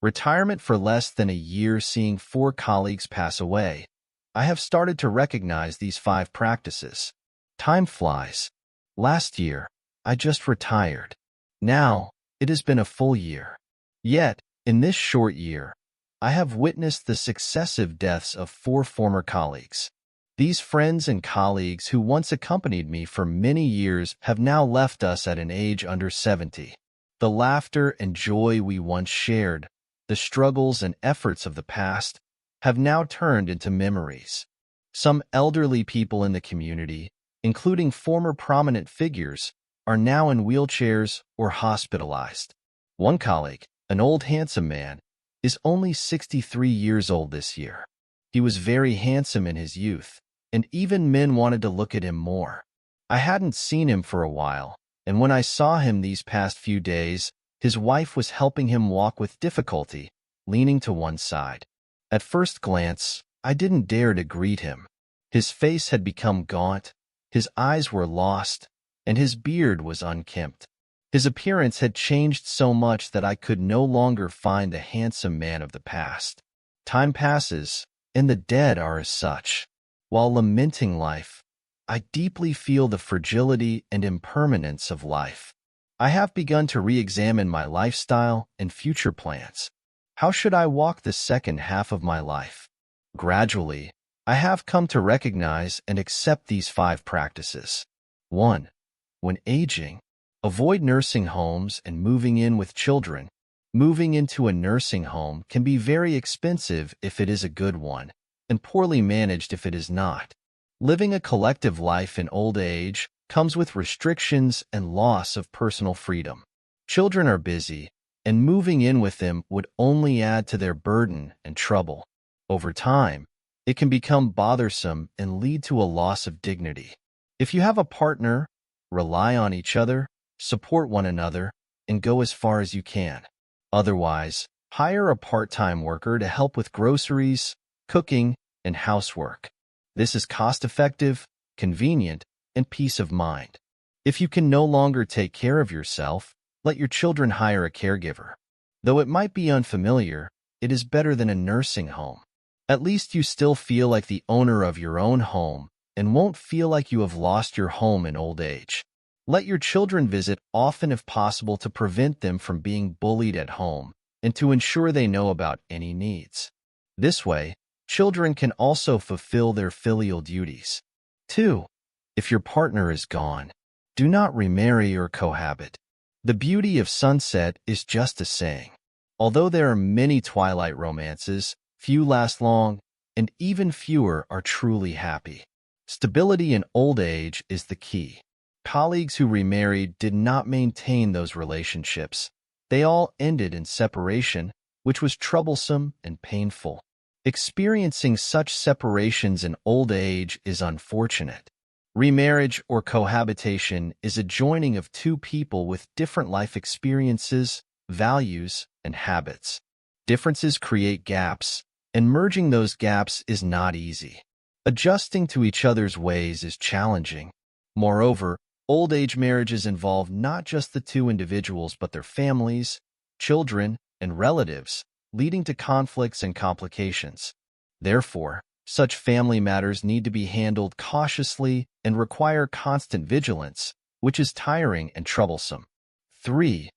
Retirement for less than a year, seeing 4 colleagues pass away. I have started to recognize these 5 practices. Time flies. Last year, I just retired. Now, it has been a full year. Yet, in this short year, I have witnessed the successive deaths of 4 former colleagues. These friends and colleagues who once accompanied me for many years have now left us at an age under 70. The laughter and joy we once shared, the struggles and efforts of the past, have now turned into memories. Some elderly people in the community, including former prominent figures, are now in wheelchairs or hospitalized. One colleague, an old handsome man, is only 63 years old this year. He was very handsome in his youth, and even men wanted to look at him more. I hadn't seen him for a while, and when I saw him these past few days, his wife was helping him walk with difficulty, leaning to one side. At first glance, I didn't dare to greet him. His face had become gaunt, his eyes were lost, and his beard was unkempt. His appearance had changed so much that I could no longer find the handsome man of the past. Time passes, and the dead are as such. While lamenting life, I deeply feel the fragility and impermanence of life. I have begun to re-examine my lifestyle and future plans. How should I walk the second half of my life? Gradually, I have come to recognize and accept these 5 practices. 1. When aging, avoid nursing homes and moving in with children. Moving into a nursing home can be very expensive if it is a good one, and poorly managed if it is not. Living a collective life in old age comes with restrictions and loss of personal freedom. Children are busy, and moving in with them would only add to their burden and trouble. Over time, it can become bothersome and lead to a loss of dignity. If you have a partner, rely on each other, support one another, and go as far as you can. Otherwise, hire a part-time worker to help with groceries, cooking, and housework. This is cost-effective, convenient, and peace of mind. If you can no longer take care of yourself, let your children hire a caregiver. Though it might be unfamiliar, it is better than a nursing home. At least you still feel like the owner of your own home and won't feel like you have lost your home in old age. Let your children visit often if possible to prevent them from being bullied at home and to ensure they know about any needs. This way, children can also fulfill their filial duties. 2. If your partner is gone, do not remarry or cohabit. The beauty of sunset is just a saying. Although there are many twilight romances, few last long, and even fewer are truly happy. Stability in old age is the key. Colleagues who remarried did not maintain those relationships. They all ended in separation, which was troublesome and painful. Experiencing such separations in old age is unfortunate. Remarriage or cohabitation is a joining of 2 people with different life experiences, values, and habits. Differences create gaps, and merging those gaps is not easy. Adjusting to each other's ways is challenging. Moreover, old age marriages involve not just the 2 individuals but their families, children, and relatives, leading to conflicts and complications. Therefore, such family matters need to be handled cautiously and require constant vigilance, which is tiring and troublesome. 3.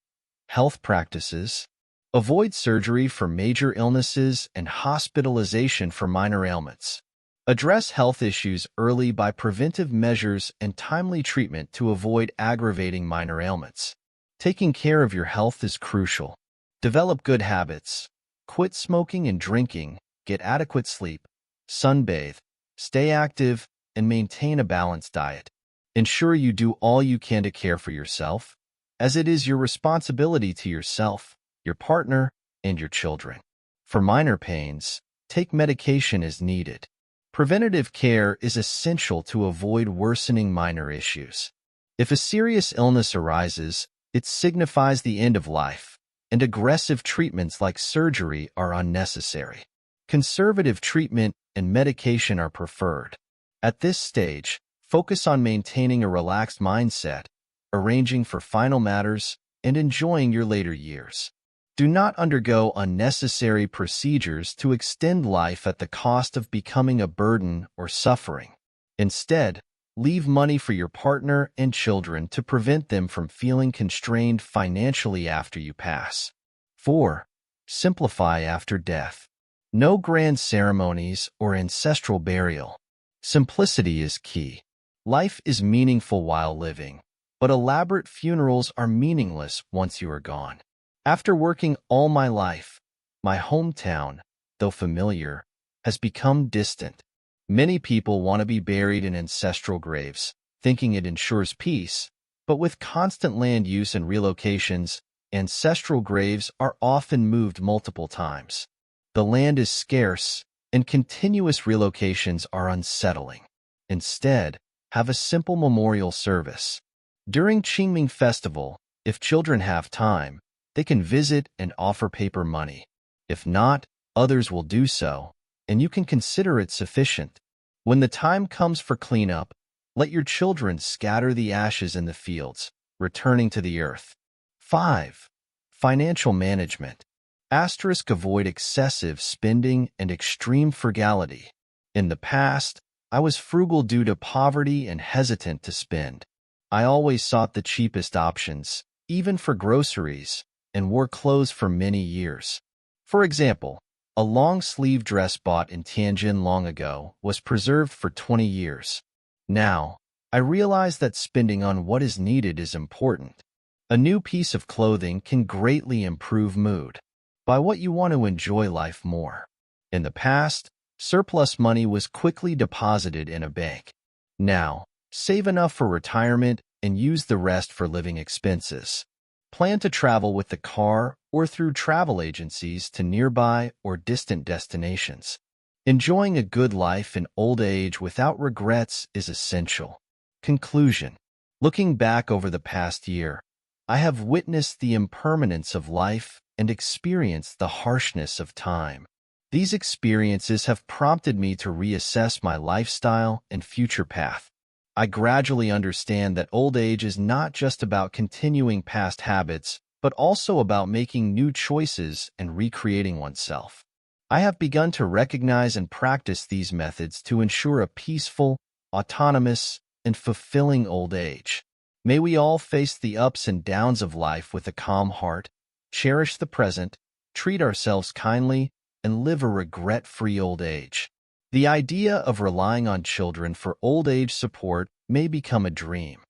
Health practices. Avoid surgery for major illnesses and hospitalization for minor ailments. Address health issues early by preventive measures and timely treatment to avoid aggravating minor ailments. Taking care of your health is crucial. Develop good habits. Quit smoking and drinking, get adequate sleep, sunbathe, stay active, and maintain a balanced diet. Ensure you do all you can to care for yourself, as it is your responsibility to yourself, your partner, and your children. For minor pains, take medication as needed. Preventative care is essential to avoid worsening minor issues. If a serious illness arises, it signifies the end of life, and aggressive treatments like surgery are unnecessary. Conservative treatment and medication are preferred. At this stage, focus on maintaining a relaxed mindset, arranging for final matters, and enjoying your later years. Do not undergo unnecessary procedures to extend life at the cost of becoming a burden or suffering. Instead, leave money for your partner and children to prevent them from feeling constrained financially after you pass. 4. Simplify after death. No grand ceremonies or ancestral burial. Simplicity is key. Life is meaningful while living, but elaborate funerals are meaningless once you are gone. After working all my life, my hometown, though familiar, has become distant. Many people want to be buried in ancestral graves, thinking it ensures peace, but with constant land use and relocations, ancestral graves are often moved multiple times. The land is scarce, and continuous relocations are unsettling. Instead, have a simple memorial service. During Qingming Festival, if children have time, they can visit and offer paper money. If not, others will do so, and you can consider it sufficient. When the time comes for cleanup, let your children scatter the ashes in the fields, returning to the earth. 5. Financial management. Avoid excessive spending and extreme frugality. In the past, I was frugal due to poverty and hesitant to spend. I always sought the cheapest options, even for groceries, and wore clothes for many years. For example, a long-sleeve dress bought in Tianjin long ago was preserved for 20 years. Now, I realize that spending on what is needed is important. A new piece of clothing can greatly improve mood. Buy what you want to enjoy life more. In the past, surplus money was quickly deposited in a bank. Now, save enough for retirement and use the rest for living expenses. Plan to travel with the car or through travel agencies to nearby or distant destinations. Enjoying a good life in old age without regrets is essential. Conclusion. Looking back over the past year, I have witnessed the impermanence of life and experienced the harshness of time. These experiences have prompted me to reassess my lifestyle and future path. I gradually understand that old age is not just about continuing past habits, but also about making new choices and recreating oneself. I have begun to recognize and practice these methods to ensure a peaceful, autonomous, and fulfilling old age. May we all face the ups and downs of life with a calm heart, cherish the present, treat ourselves kindly, and live a regret-free old age. The idea of relying on children for old age support may become a dream.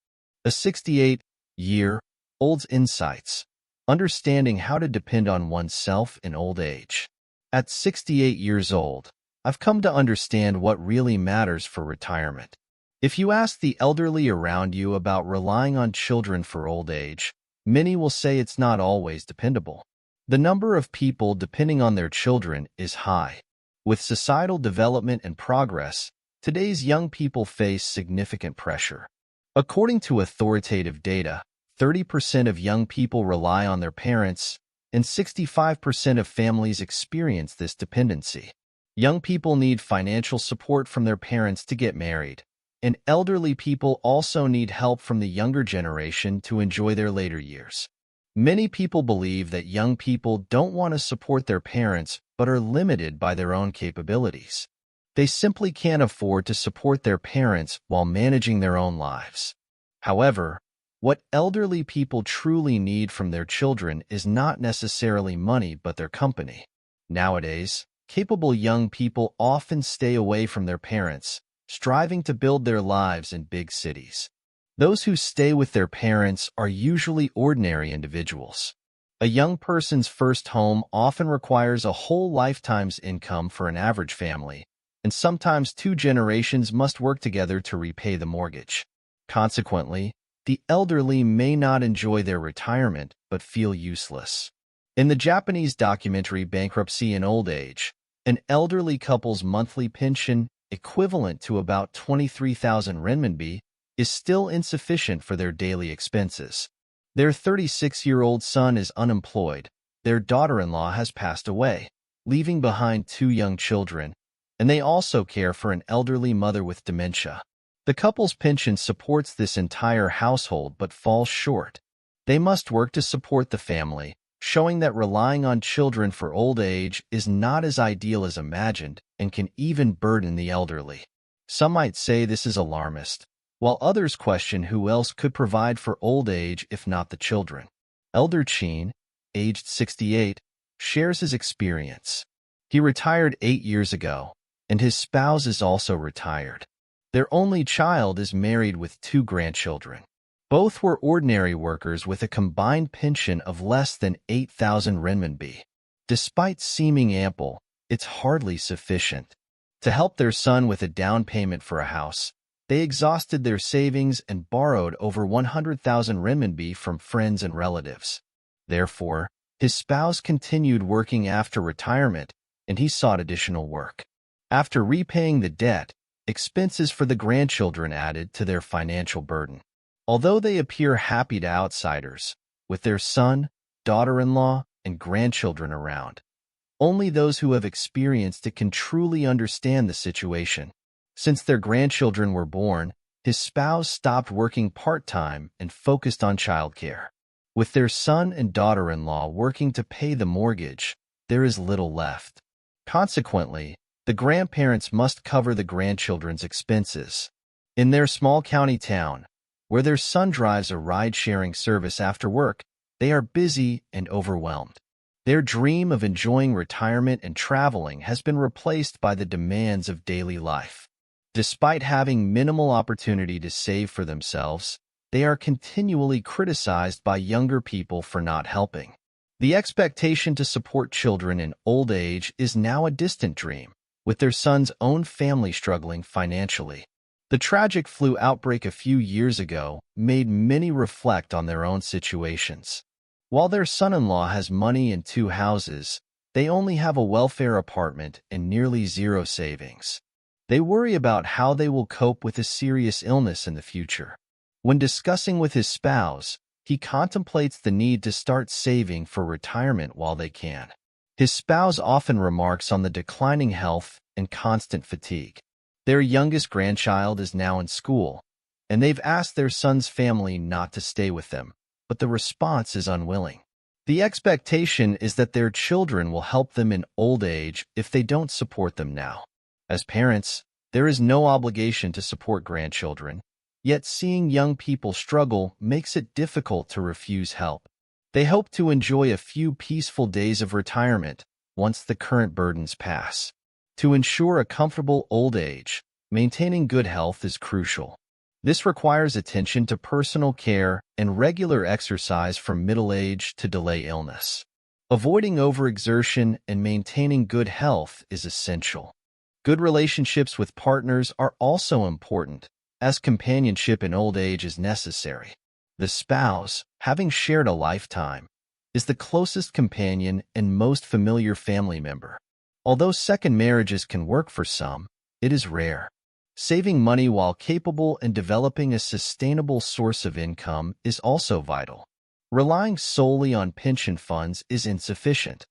A 68-year-old's insights, understanding how to depend on oneself in old age. At 68 years old, I've come to understand what really matters for retirement. If you ask the elderly around you about relying on children for old age, many will say it's not always dependable. The number of people depending on their children is high. With societal development and progress, today's young people face significant pressure. According to authoritative data, 30% of young people rely on their parents, and 65% of families experience this dependency. Young people need financial support from their parents to get married, and elderly people also need help from the younger generation to enjoy their later years. Many people believe that young people don't want to support their parents but are limited by their own capabilities. They simply can't afford to support their parents while managing their own lives. However, what elderly people truly need from their children is not necessarily money but their company. Nowadays, capable young people often stay away from their parents, striving to build their lives in big cities. Those who stay with their parents are usually ordinary individuals. A young person's first home often requires a whole lifetime's income for an average family, and sometimes 2 generations must work together to repay the mortgage. Consequently, the elderly may not enjoy their retirement but feel useless. In the Japanese documentary Bankruptcy in Old Age, an elderly couple's monthly pension, equivalent to about 23,000 renminbi, is still insufficient for their daily expenses. Their 36-year-old son is unemployed, their daughter-in-law has passed away, leaving behind 2 young children, and they also care for an elderly mother with dementia. The couple's pension supports this entire household but falls short. They must work to support the family, showing that relying on children for old age is not as ideal as imagined and can even burden the elderly. Some might say this is alarmist, while others question who else could provide for old age if not the children. Elder Cheen, aged 68, shares his experience. He retired 8 years ago, and his spouse is also retired. Their only child is married with 2 grandchildren. Both were ordinary workers with a combined pension of less than 8,000 renminbi. Despite seeming ample, it's hardly sufficient. To help their son with a down payment for a house, they exhausted their savings and borrowed over 100,000 renminbi from friends and relatives. Therefore, his spouse continued working after retirement, and he sought additional work. After repaying the debt, expenses for the grandchildren added to their financial burden. Although they appear happy to outsiders, with their son, daughter-in-law, and grandchildren around, only those who have experienced it can truly understand the situation. Since their grandchildren were born, his spouse stopped working part-time and focused on childcare. With their son and daughter-in-law working to pay the mortgage, there is little left. Consequently, the grandparents must cover the grandchildren's expenses. In their small county town, where their son drives a ride-sharing service after work, they are busy and overwhelmed. Their dream of enjoying retirement and traveling has been replaced by the demands of daily life. Despite having minimal opportunity to save for themselves, they are continually criticized by younger people for not helping. The expectation to support children in old age is now a distant dream, with their son's own family struggling financially. The tragic flu outbreak a few years ago made many reflect on their own situations. While their son-in-law has money and 2 houses, they only have a welfare apartment and nearly 0 savings. They worry about how they will cope with a serious illness in the future. When discussing with his spouse, he contemplates the need to start saving for retirement while they can. His spouse often remarks on the declining health and constant fatigue. Their youngest grandchild is now in school, and they've asked their son's family not to stay with them, but the response is unwilling. The expectation is that their children will help them in old age if they don't support them now. As parents, there is no obligation to support grandchildren, yet seeing young people struggle makes it difficult to refuse help. They hope to enjoy a few peaceful days of retirement once the current burdens pass. To ensure a comfortable old age, maintaining good health is crucial. This requires attention to personal care and regular exercise from middle age to delay illness. Avoiding overexertion and maintaining good health is essential. Good relationships with partners are also important, as companionship in old age is necessary. The spouse, having shared a lifetime, is the closest companion and most familiar family member. Although second marriages can work for some, it is rare. Saving money while capable and developing a sustainable source of income is also vital. Relying solely on pension funds is insufficient.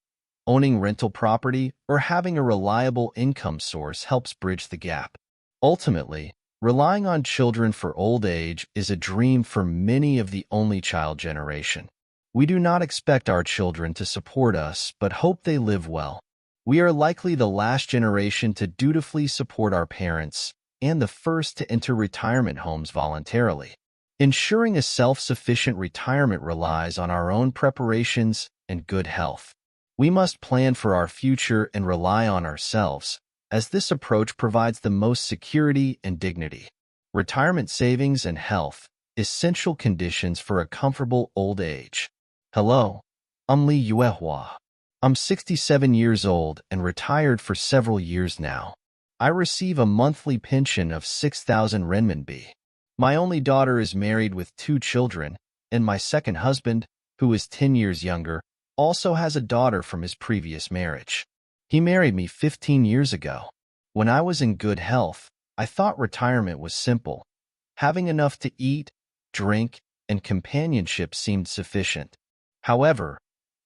Owning rental property or having a reliable income source helps bridge the gap. Ultimately, relying on children for old age is a dream for many of the only child generation. We do not expect our children to support us, but hope they live well. We are likely the last generation to dutifully support our parents and the first to enter retirement homes voluntarily. Ensuring a self-sufficient retirement relies on our own preparations and good health. We must plan for our future and rely on ourselves, as this approach provides the most security and dignity. Retirement savings and health, essential conditions for a comfortable old age. Hello, I'm Li Yuehua. I'm 67 years old and retired for several years now. I receive a monthly pension of 6,000 renminbi. My only daughter is married with 2 children, and my second husband, who is 10 years younger, also has a daughter from his previous marriage. He married me 15 years ago. When I was in good health, I thought retirement was simple. Having enough to eat, drink, and companionship seemed sufficient. However,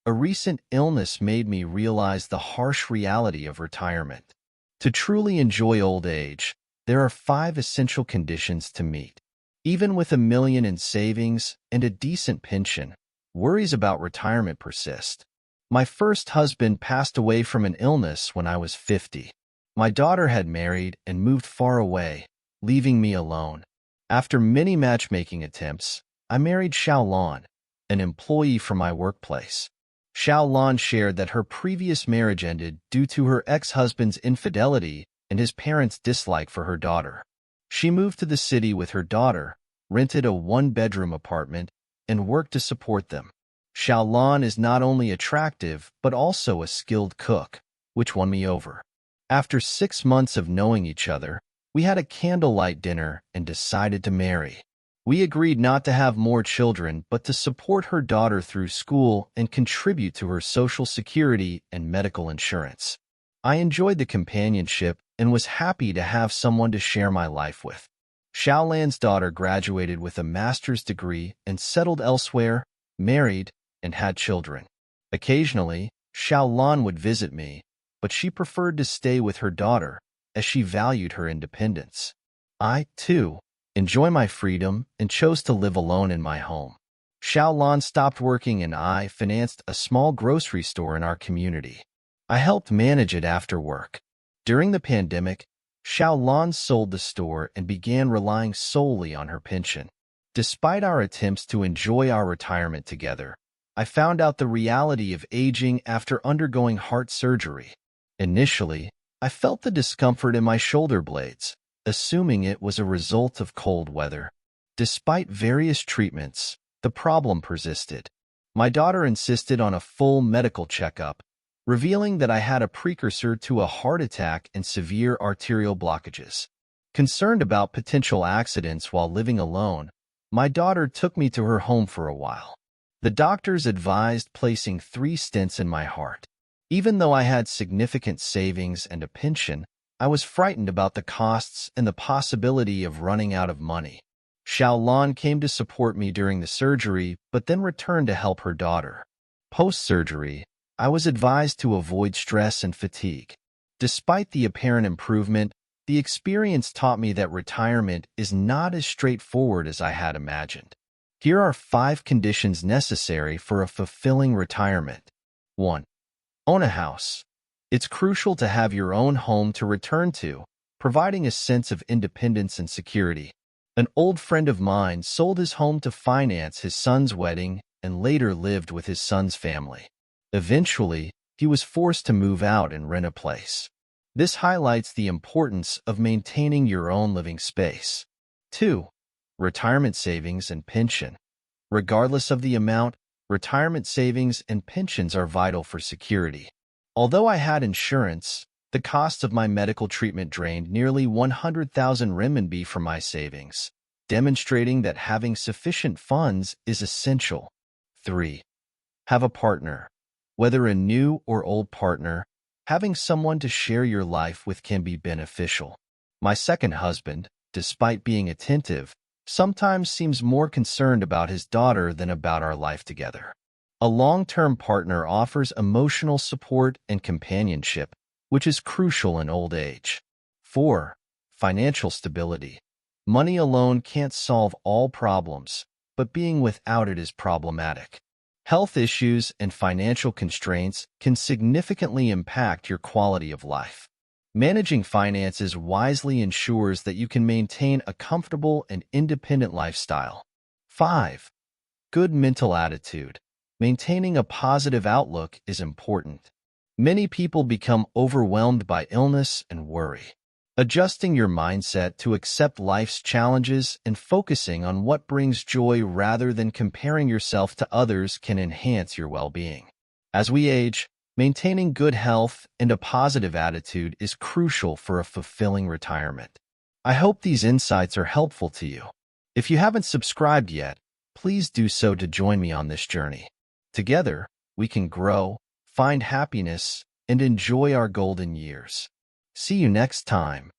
a recent illness made me realize the harsh reality of retirement. To truly enjoy old age, there are 5 essential conditions to meet. Even with $1 million in savings and a decent pension, Worries about retirement persist. My first husband passed away from an illness when I was 50. My daughter had married and moved far away, leaving me alone. After many matchmaking attempts, I married Xiaolan, an employee from my workplace. Xiaolan shared that her previous marriage ended due to her ex-husband's infidelity and his parents' dislike for her daughter. She moved to the city with her daughter, rented a one-bedroom apartment, and worked to support them. Xiaolan is not only attractive but also a skilled cook, which won me over. After 6 months of knowing each other, we had a candlelight dinner and decided to marry. We agreed not to have more children but to support her daughter through school and contribute to her social security and medical insurance. I enjoyed the companionship and was happy to have someone to share my life with. Xiaolan's daughter graduated with a master's degree and settled elsewhere, married, and had children. Occasionally, Xiaolan would visit me, but she preferred to stay with her daughter, as she valued her independence. I, too, enjoy my freedom and chose to live alone in my home. Xiaolan stopped working and I financed a small grocery store in our community. I helped manage it after work. During the pandemic, Xiaolan sold the store and began relying solely on her pension. Despite our attempts to enjoy our retirement together, I found out the reality of aging after undergoing heart surgery. Initially, I felt the discomfort in my shoulder blades, assuming it was a result of cold weather. Despite various treatments, the problem persisted. My daughter insisted on a full medical checkup, revealing that I had a precursor to a heart attack and severe arterial blockages. Concerned about potential accidents while living alone, my daughter took me to her home for a while. The doctors advised placing 3 stents in my heart. Even though I had significant savings and a pension, I was frightened about the costs and the possibility of running out of money. Xiaolan came to support me during the surgery, but then returned to help her daughter. Post-surgery, I was advised to avoid stress and fatigue. Despite the apparent improvement, the experience taught me that retirement is not as straightforward as I had imagined. Here are 5 conditions necessary for a fulfilling retirement. 1. Own a house. It's crucial to have your own home to return to, providing a sense of independence and security. An old friend of mine sold his home to finance his son's wedding and later lived with his son's family. Eventually, he was forced to move out and rent a place. This highlights the importance of maintaining your own living space. 2. Retirement savings and pension. Regardless of the amount, retirement savings and pensions are vital for security. Although I had insurance, the cost of my medical treatment drained nearly 100,000 renminbi from my savings, demonstrating that having sufficient funds is essential. 3. Have a partner. Whether a new or old partner, having someone to share your life with can be beneficial. My second husband, despite being attentive, sometimes seems more concerned about his daughter than about our life together. A long-term partner offers emotional support and companionship, which is crucial in old age. 4. Financial stability. Money alone can't solve all problems, but being without it is problematic. Health issues and financial constraints can significantly impact your quality of life. Managing finances wisely ensures that you can maintain a comfortable and independent lifestyle. 5. Good mental attitude. Maintaining a positive outlook is important. Many people become overwhelmed by illness and worry. Adjusting your mindset to accept life's challenges and focusing on what brings joy rather than comparing yourself to others can enhance your well-being. As we age, maintaining good health and a positive attitude is crucial for a fulfilling retirement. I hope these insights are helpful to you. If you haven't subscribed yet, please do so to join me on this journey. Together, we can grow, find happiness, and enjoy our golden years. See you next time.